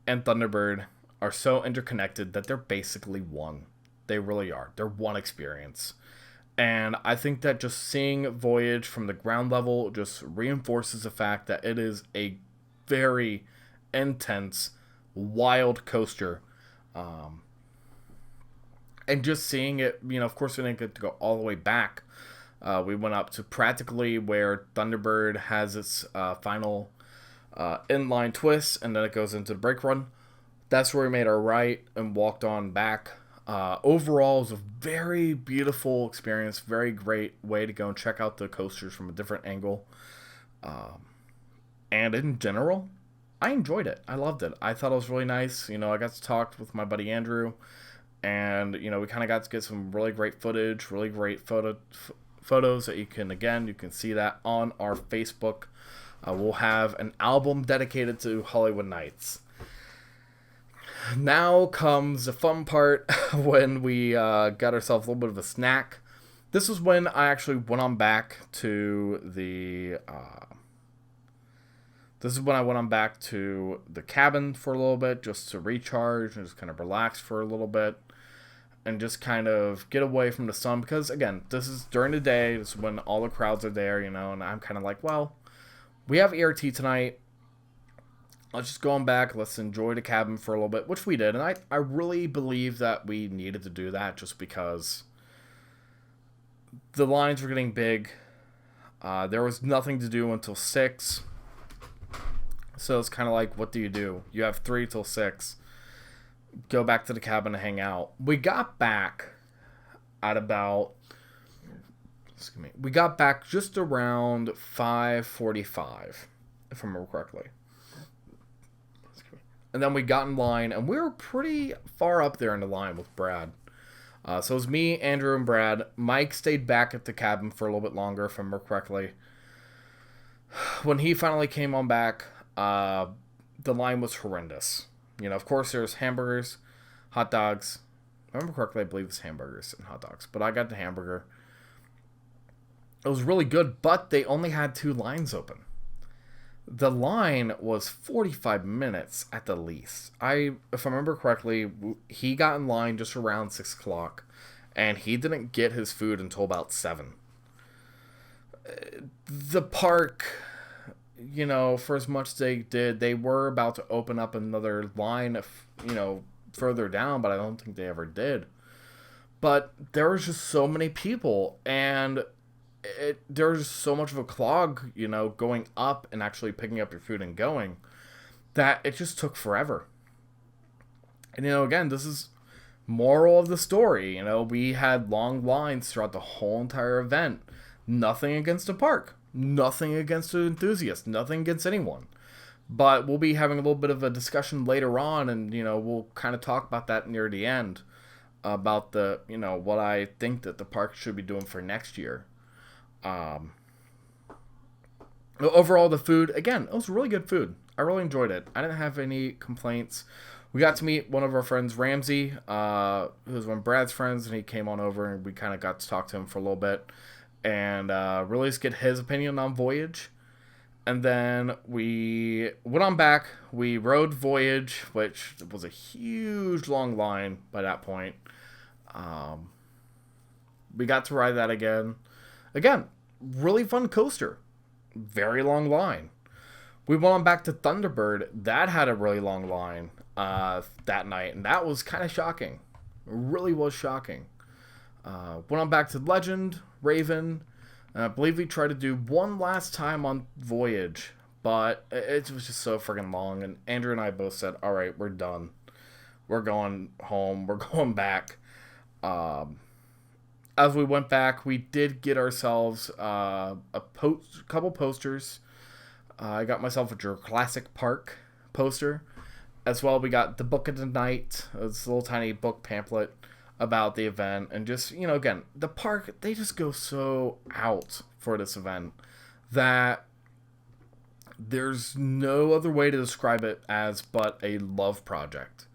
and Thunderbird are so interconnected that they're basically one. They really are. They're one experience. And I think that just seeing Voyage from the ground level just reinforces the fact that it is a very intense, wild coaster. And just seeing it, of course we didn't get to go all the way back. We went up to practically where Thunderbird has its final inline twist, and then it goes into the brake run. That's where we made our right and walked on back. Overall, it was a very beautiful experience. Very great way to go and check out the coasters from a different angle. And in general, I enjoyed it. I loved it. I thought it was really nice. I got to talk with my buddy Andrew, and we kind of got to get some really great footage, really great photos that you can see that on our Facebook. We'll have an album dedicated to Holiwood Nights. Now comes the fun part when we got ourselves a little bit of a snack. This was when I actually went on back to the cabin for a little bit, just to recharge and just kind of relax for a little bit and just kind of get away from the sun, because again, this is during the day. This is when all the crowds are there, and I'm kind of like, well, we have ERT tonight. Let's just go on back. Let's enjoy the cabin for a little bit, which we did. And I really believe that we needed to do that just because the lines were getting big. There was nothing to do until 6. So it's kind of like, what do? You have 3 till 6. Go back to the cabin to hang out. We got back at about... We got back just around 5:45, if I remember correctly. And then we got in line, and we were pretty far up there in the line with Brad. So it was me, Andrew, and Brad. Mike stayed back at the cabin for a little bit longer, if I remember correctly. When he finally came on back, the line was horrendous. Of course, there's hamburgers, hot dogs. If I remember correctly, I believe it's hamburgers and hot dogs. But I got the hamburger. It was really good, but they only had 2 lines open. The line was 45 minutes at the least. If I remember correctly, he got in line just around 6 o'clock, and he didn't get his food until about 7. The park, for as much as they did, they were about to open up another line, further down, but I don't think they ever did. But there was just so many people, and there's so much of a clog, going up and actually picking up your food and going, that it just took forever. And, again, this is moral of the story. We had long lines throughout the whole entire event. Nothing against the park. Nothing against the enthusiasts. Nothing against anyone. But we'll be having a little bit of a discussion later on, and, we'll kind of talk about that near the end, about the, what I think that the park should be doing for next year. Overall, the food, again, it was really good food. I really enjoyed it. I didn't have any complaints. We got to meet one of our friends, Ramsey, who was one of Brad's friends, and he came on over, and we kind of got to talk to him for a little bit, and really just get his opinion on Voyage. And then we went on back. We rode Voyage, which was a huge long line by that point. We got to ride that again. Again, really fun coaster. Very long line. We went on back to Thunderbird. That had a really long line that night, and that was kind of shocking. It really was shocking. Went on back to Legend, Raven, And I believe we tried to do one last time on Voyage, but it was just so freaking long. And Andrew and I both said, all right, we're done. We're going home. We're going back. As we went back, we did get ourselves couple posters. I got myself a Jurassic Park poster. As well, we got the book of the night. It's a little tiny book pamphlet about the event. And just, again, the park, they just go so out for this event that there's no other way to describe it as but a love project.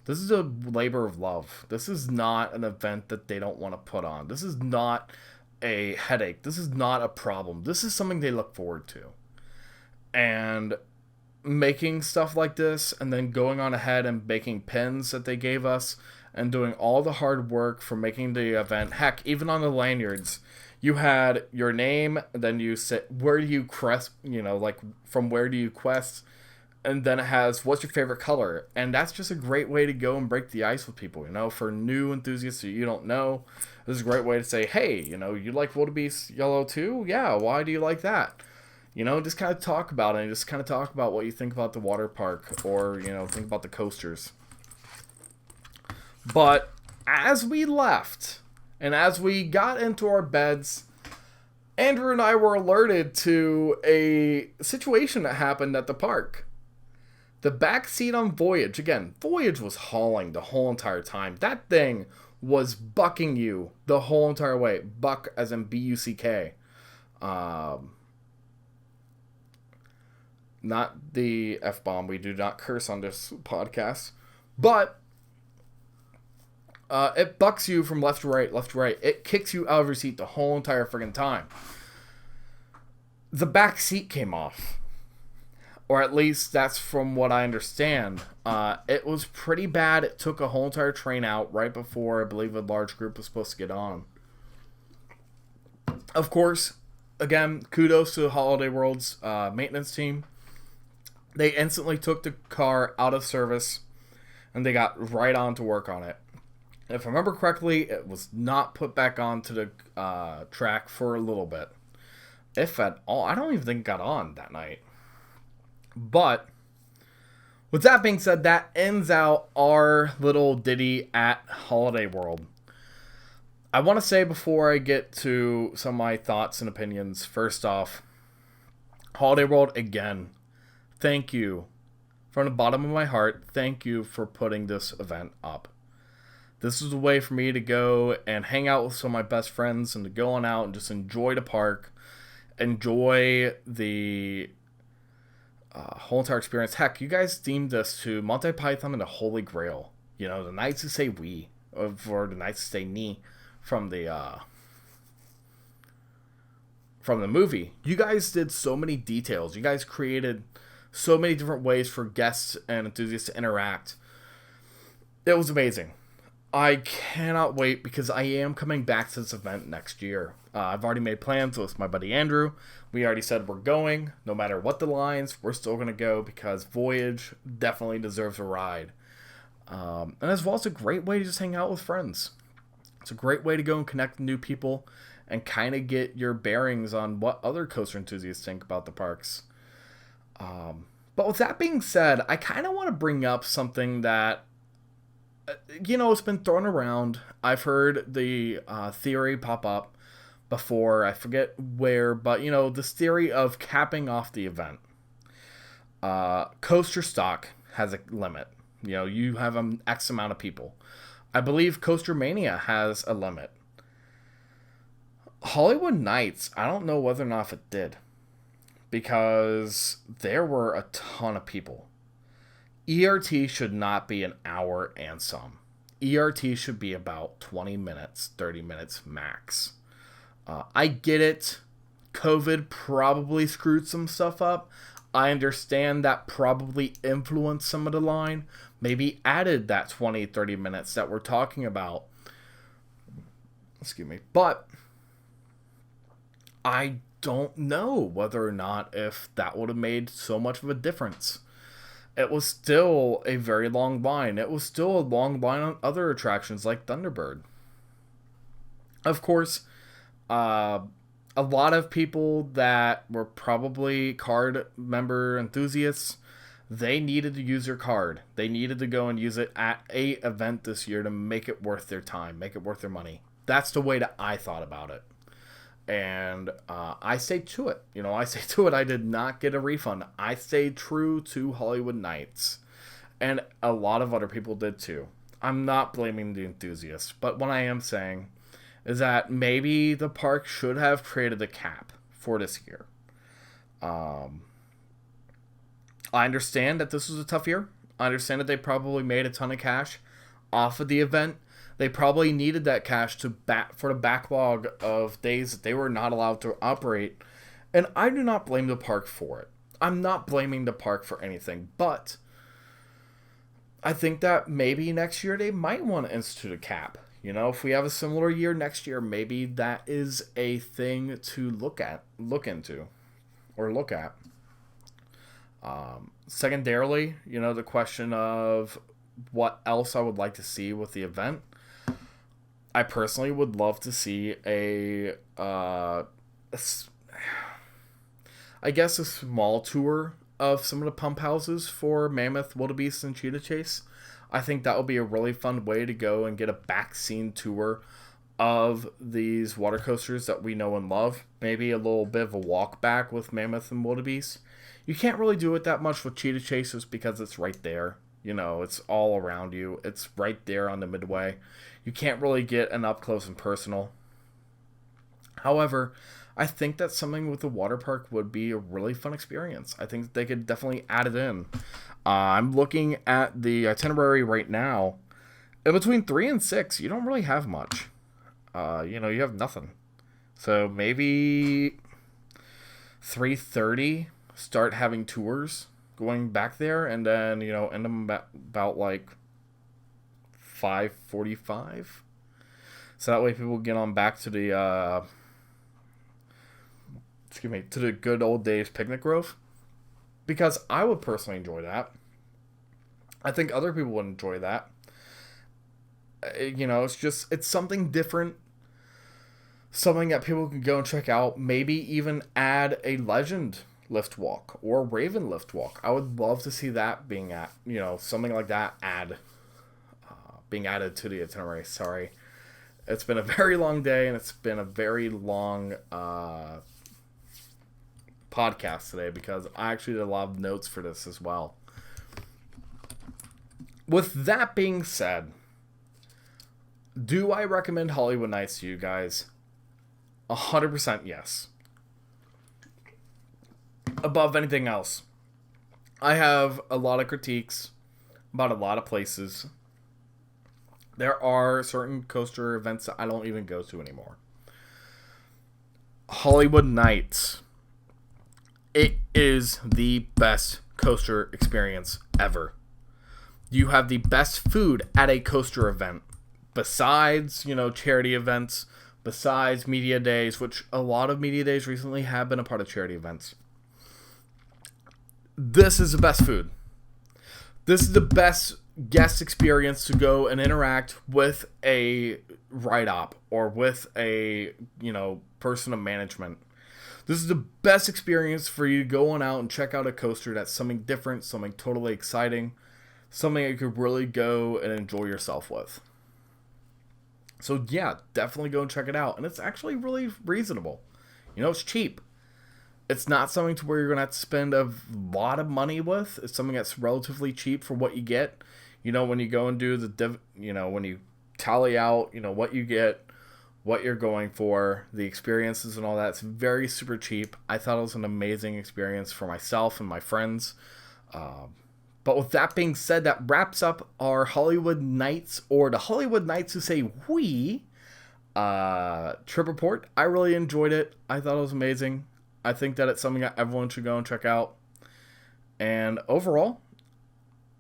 This is a labor of love. This is not an event that they don't want to put on. This is not a headache. This is not a problem. This is something they look forward to. And making stuff like this and then going on ahead and making pins that they gave us and doing all the hard work for making the event. Heck, even on the lanyards, you had your name, then you said, where do you quest, like from where do you quest? And then it has, what's your favorite color? And that's just a great way to go and break the ice with people, for new enthusiasts that you don't know. This is a great way to say, hey, you like wildebeest yellow too? Yeah, why do you like that? Just kind of talk about it and just kind of talk about what you think about the water park or, think about the coasters. But as we left and as we got into our beds, Andrew and I were alerted to a situation that happened at the park. The back seat on Voyage, again, Voyage was hauling the whole entire time. That thing was bucking you the whole entire way. Buck as in B-U-C-K. Not the F-bomb. We do not curse on this podcast. But it bucks you from left to right, left to right. It kicks you out of your seat the whole entire friggin' time. The back seat came off. Or at least that's from what I understand. It was pretty bad. It took a whole entire train out right before I believe a large group was supposed to get on. Of course, again, kudos to Holiday World's maintenance team. They instantly took the car out of service and they got right on to work on it. If I remember correctly, it was not put back onto the track for a little bit. If at all. I don't even think it got on that night. But with that being said, that ends out our little ditty at Holiday World. I want to say before I get to some of my thoughts and opinions, first off, Holiday World, again, thank you. From the bottom of my heart, thank you for putting this event up. This is a way for me to go and hang out with some of my best friends and to go on out and just enjoy the park, enjoy the whole entire experience. Heck, you guys themed this to Monty Python and the Holy Grail. The Knights Who Say We, or the Knights Who Say Ni from the movie. You guys did so many details. You guys created so many different ways for guests and enthusiasts to interact. It was amazing. I cannot wait because I am coming back to this event next year. I've already made plans with my buddy Andrew. We already said we're going. No matter what the lines, we're still going to go because Voyage definitely deserves a ride. And as well, it's a great way to just hang out with friends. It's a great way to go and connect with new people and kind of get your bearings on what other coaster enthusiasts think about the parks. But with that being said, I kind of want to bring up something that it's been thrown around. I've heard the theory pop up before. I forget where, but this theory of capping off the event. Coaster stock has a limit. You have an X amount of people. I believe Coaster Mania has a limit. Holiwood Nights, I don't know whether or not if it did, because there were a ton of people. ERT should not be an hour and some. ERT should be about 20 minutes, 30 minutes max. I get it. COVID probably screwed some stuff up. I understand that probably influenced some of the line. Maybe added that 20, 30 minutes that we're talking about. Excuse me. But I don't know whether or not if that would have made so much of a difference. It was still a very long line. It was still a long line on other attractions like Thunderbird. Of course, I A lot of people that were probably card member enthusiasts, they needed to use their card. They needed to go and use it at a event this year to make it worth their time, make it worth their money. That's the way that I thought about it. And I stayed to it. I stayed to it. I did not get a refund. I stayed true to Holiwood Nights. And a lot of other people did too. I'm not blaming the enthusiasts, but what I am saying is that maybe the park should have created a cap for this year. I understand that this was a tough year. I understand that they probably made a ton of cash off of the event. They probably needed that cash for the backlog of days that they were not allowed to operate. And I do not blame the park for it. I'm not blaming the park for anything, but I think that maybe next year they might want to institute a cap. If we have a similar year next year, maybe that is a thing to look into. Secondarily, the question of what else I would like to see with the event. I personally would love to see a small tour of some of the pump houses for Mammoth, Wildebeest, and Cheetah Chase. I think that would be a really fun way to go and get a back scene tour of these water coasters that we know and love. Maybe a little bit of a walk back with Mammoth and Wildebeest. You can't really do it that much with Cheetah Chasers because it's right there. It's all around you. It's right there on the midway. You can't really get an up close and personal. However, I think that something with the water park would be a really fun experience. I think that they could definitely add it in. I'm looking at the itinerary right now. In between 3 and 6, you don't really have much. You have nothing. So maybe 3:30, start having tours going back there, and then end them about like 5:45. So that way people get on back to the to the good old days Picnic Grove, because I would personally enjoy that. I think other people would enjoy that. It's something different, something that people can go and check out. Maybe even add a Legend lift walk or Raven lift walk. I would love to see that being something like that being added to the itinerary. Sorry, it's been a very long day and it's been a very long podcast today because I actually did a lot of notes for this as well. With that being said, do I recommend Holiwood Nights to you guys? 100% yes. Above anything else. I have a lot of critiques about a lot of places. There are certain coaster events that I don't even go to anymore. Holiwood Nights. It is the best coaster experience ever. You have the best food at a coaster event. Besides, charity events. Besides media days, which a lot of media days recently have been a part of charity events. This is the best food. This is the best guest experience to go and interact with a ride-op or with a, person of management. This is the best experience for you to go on out and check out a coaster that's something different, something totally exciting, something you could really go and enjoy yourself with. So yeah, definitely go and check it out. And it's actually really reasonable. It's cheap. It's not something to where you're going to have to spend a lot of money with. It's something that's relatively cheap for what you get. When you go and do when you tally out, what you get, what you're going for, the experiences and all that, it's very super cheap. I thought it was an amazing experience for myself and my friends. But with that being said, that wraps up our Holiwood Nights, or the Holiwood Nights who say we, trip report. I really enjoyed it. I thought it was amazing. I think that it's something that everyone should go and check out. And overall,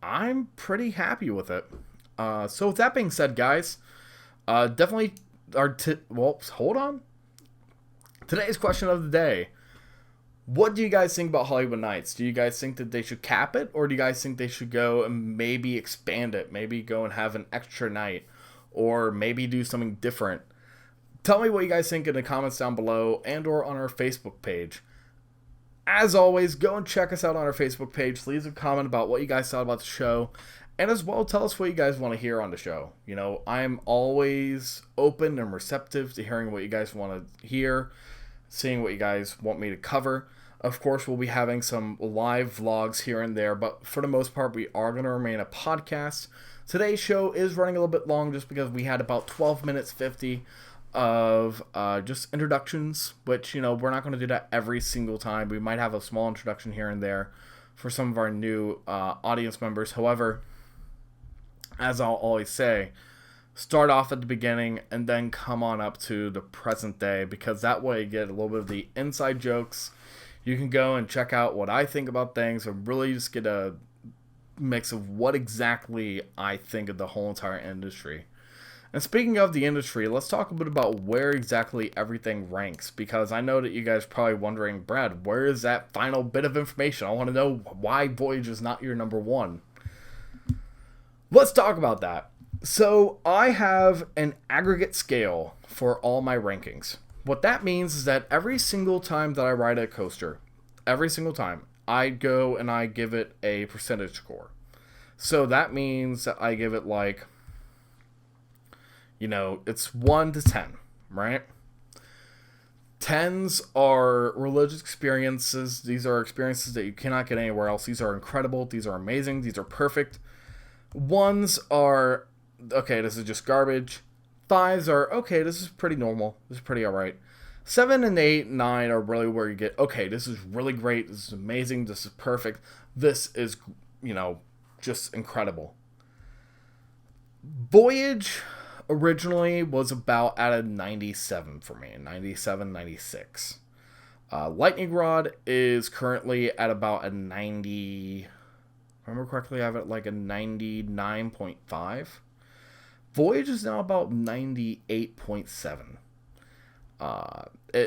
I'm pretty happy with it. So with that being said, guys, definitely hold on. Today's question of the day. What do you guys think about Holiwood Nights? Do you guys think that they should cap it? Or do you guys think they should go and maybe expand it? Maybe go and have an extra night? Or maybe do something different? Tell me what you guys think in the comments down below and or on our Facebook page. As always, go and check us out on our Facebook page. Leave a comment about what you guys thought about the show. And as well, tell us what you guys want to hear on the show. You know, I'm always open and receptive to hearing what you guys want to hear, seeing what you guys want me to cover. Of course, we'll be having some live vlogs here and there, but for the most part, we are going to remain a podcast. Today's show is running a little bit long just because we had about 12 minutes 50 of just introductions, which, you know, we're not going to do that every single time. We might have a small introduction here and there for some of our new audience members. However, as I'll always say, start off at the beginning and then come on up to the present day, because that way you get a little bit of the inside jokes. You can go and check out what I think about things and really just get a mix of what exactly I think of the whole entire industry. And speaking of the industry, let's talk a bit about where exactly everything ranks, because I know that you guys are probably wondering, Brad, where is that final bit of information? I want to know why Voyage is not your number one. Let's talk about that. So I have an aggregate scale for all my rankings. What that means is that every single time that I ride a coaster, every single time, I go and I give it a percentage score. So that means that I give it like, you know, it's 1 to 10, right? 10s are religious experiences. These are experiences that you cannot get anywhere else. These are incredible. These are amazing. These are perfect. 1s are, okay, this is just garbage. 5s are, okay, this is pretty normal. This is pretty alright. 7 and 8, 9 are really where you get, okay, this is really great. This is amazing. This is perfect. This is, you know, just incredible. Voyage originally was about at a 97 for me, 97, 96. Lightning Rod is currently at about a 90, if I remember correctly, I have it like a 99.5. Voyage is now about 98.7.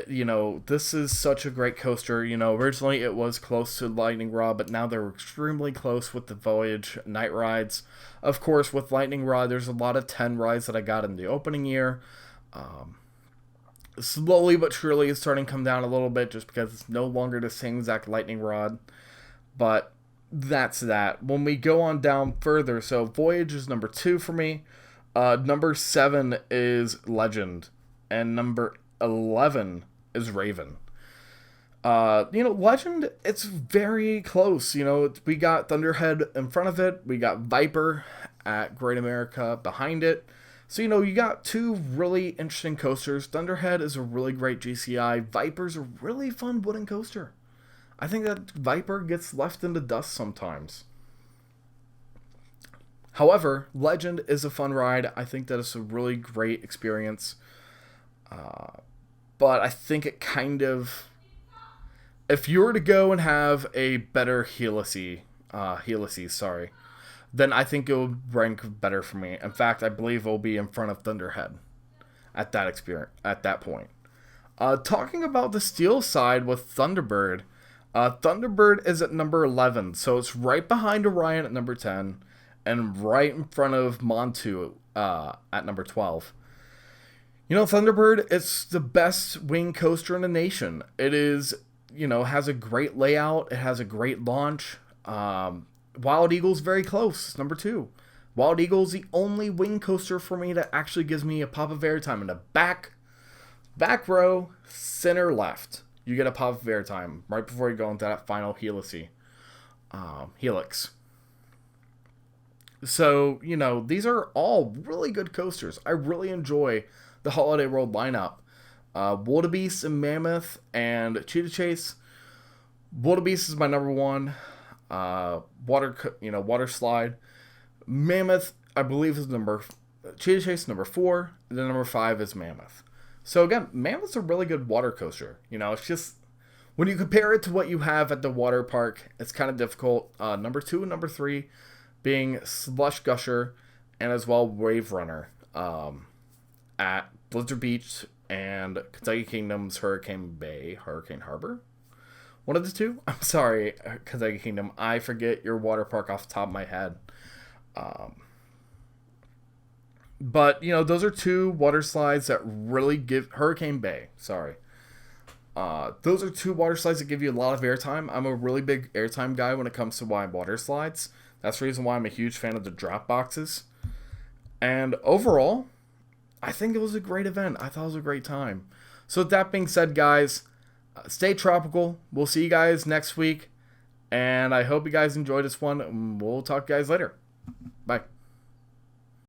You know, this is such a great coaster. You know, originally it was close to Lightning Rod, but now they're extremely close with the Voyage night rides. Of course, with Lightning Rod, there's a lot of 10 rides that I got in the opening year. Slowly but surely it's starting to come down a little bit just because it's no longer the same exact Lightning Rod. But that's that. When we go on down further, so Voyage is number 2 for me. Number 7 is Legend. And number 11 is Raven. You know, Legend, it's very close. You know, we got Thunderhead in front of it. We got Viper at Great America behind it. So, you know, you got two really interesting coasters. Thunderhead is a really great GCI. Viper's a really fun wooden coaster. I think that Viper gets left in the dust sometimes. However, Legend is a fun ride. I think that it's a really great experience. But I think it kind of... If you were to go and have a better Helices, then I think it would rank better for me. In fact, I believe it will be in front of Thunderhead at that point. Talking about the steel side with Thunderbird, Thunderbird is at number 11, so it's right behind Orion at number 10, and right in front of Montu at number 12. You know, Thunderbird, it's the best wing coaster in the nation. It is, you know, has a great layout. It has a great launch. Wild Eagle's very close. It's number 2. Wild Eagle's the only wing coaster for me that actually gives me a pop of airtime in the back row, center left. You get a pop of airtime right before you go into that final helix. So, you know, these are all really good coasters. I really enjoy the Holiday World lineup. Wildebeest and Mammoth and Cheetah Chase. Wildebeest is my number 1. Water Slide. Mammoth, I believe, is Cheetah Chase number 4. And then number 5 is Mammoth. So again, Mammoth's a really good water coaster. You know, it's just when you compare it to what you have at the water park, it's kind of difficult. Number 2 and number 3 being Slush Gusher and as well Wave Runner at Blizzard Beach and Kentucky Kingdom's Hurricane Harbor. One of the two? I'm sorry, Kentucky Kingdom. I forget your water park off the top of my head. But, you know, those are two water slides that really give... Hurricane Bay, sorry. Those are two water slides that give you a lot of airtime. I'm a really big airtime guy when it comes to wide water slides. That's the reason why I'm a huge fan of the drop boxes. And overall, I think it was a great event. I thought it was a great time. So with that being said, guys, stay tropical. We'll see you guys next week. And I hope you guys enjoyed this one. We'll talk to you guys later. Bye.